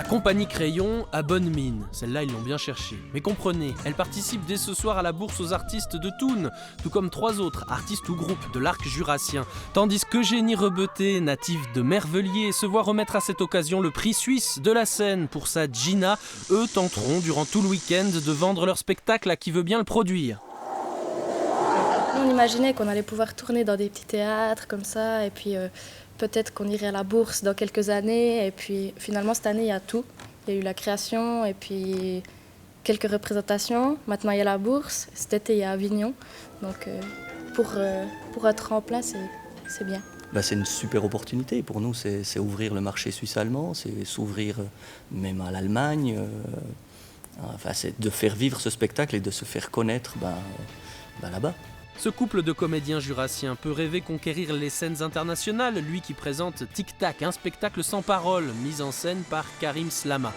Compagnie Crayon a bonne mine, celle-là ils l'ont bien cherchée. Mais comprenez, elle participe dès ce soir à la bourse aux artistes de Thun, tout comme 3 autres artistes ou groupes de l'arc jurassien. Tandis qu'Eugénie Rebeté, native de Mervelier, se voit remettre à cette occasion le prix suisse de la scène pour sa Gina. Eux tenteront durant tout le week-end de vendre leur spectacle à qui veut bien le produire. On imaginait qu'on allait pouvoir tourner dans des petits théâtres comme ça, et puis peut-être qu'on irait à la bourse dans quelques années. Et puis finalement, cette année, il y a tout. Il y a eu la création et puis quelques représentations. Maintenant, il y a la bourse. Cet été, il y a Avignon. Donc pour être en plein, c'est bien. C'est une super opportunité. Pour nous, c'est ouvrir le marché suisse-allemand, c'est s'ouvrir même à l'Allemagne. C'est de faire vivre ce spectacle et de se faire connaître là-bas. Ce couple de comédiens jurassiens peut rêver conquérir les scènes internationales, lui qui présente Tic Tac, un spectacle sans parole, mis en scène par Karim Slama.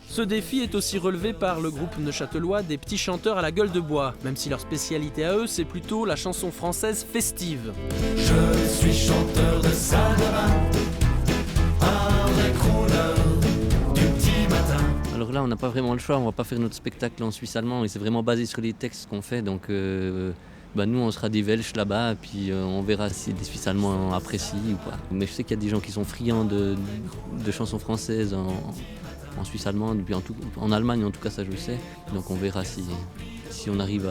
Ce défi est aussi relevé par le groupe neuchâtelois des petits chanteurs à la gueule de bois, même si leur spécialité à eux, c'est plutôt la chanson française festive. Je suis chanteur de salle de bain, un crooner du petit matin. Alors là, on n'a pas vraiment le choix, on va pas faire notre spectacle en suisse allemand et c'est vraiment basé sur les textes qu'on fait. Donc nous, on sera des Welsh là-bas et puis on verra si les Suisses allemands apprécient ou pas. Mais je sais qu'il y a des gens qui sont friands de chansons françaises en Suisse allemande, puis en Allemagne en tout cas, ça je le sais. Donc on verra si on arrive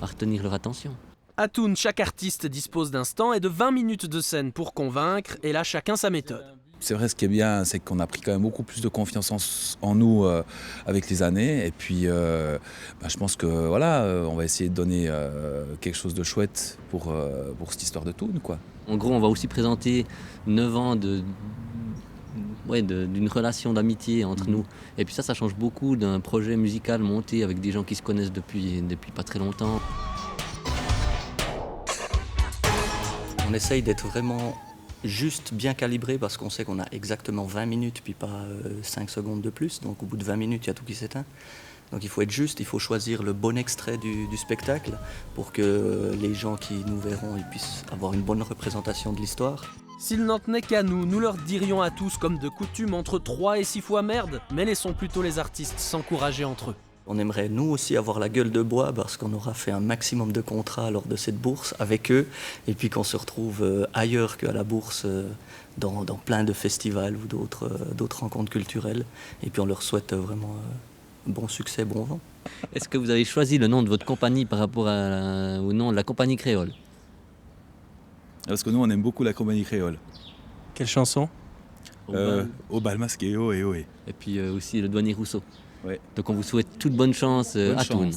à retenir leur attention. À Thun, chaque artiste dispose d'un stand et de 20 minutes de scène pour convaincre, et là chacun sa méthode. C'est vrai, ce qui est bien, c'est qu'on a pris quand même beaucoup plus de confiance en nous avec les années. Et puis, je pense que on va essayer de donner quelque chose de chouette pour cette histoire de Thun, quoi. En gros, on va aussi présenter 9 ans d'une relation d'amitié entre nous. Et puis ça change beaucoup d'un projet musical monté avec des gens qui se connaissent depuis pas très longtemps. On essaye d'être vraiment juste bien calibré parce qu'on sait qu'on a exactement 20 minutes puis pas 5 secondes de plus. Donc au bout de 20 minutes, il y a tout qui s'éteint. Donc il faut être juste, il faut choisir le bon extrait du spectacle pour que les gens qui nous verront ils puissent avoir une bonne représentation de l'histoire. S'il n'en tenait qu'à nous, nous leur dirions à tous comme de coutume entre 3 et 6 fois merde, mais laissons plutôt les artistes s'encourager entre eux. On aimerait nous aussi avoir la gueule de bois parce qu'on aura fait un maximum de contrats lors de cette bourse avec eux et puis qu'on se retrouve ailleurs qu'à la bourse dans plein de festivals ou d'autres rencontres culturelles. Et puis on leur souhaite vraiment bon succès, bon vent. Est-ce que vous avez choisi le nom de votre compagnie par rapport au nom de la compagnie créole ? Parce que nous, on aime beaucoup la compagnie créole. Quelle chanson ? Au bal masqué, ohé, ohé. Et puis aussi le douanier Rousseau. Ouais. Donc on vous souhaite toute bonne chance à Thun.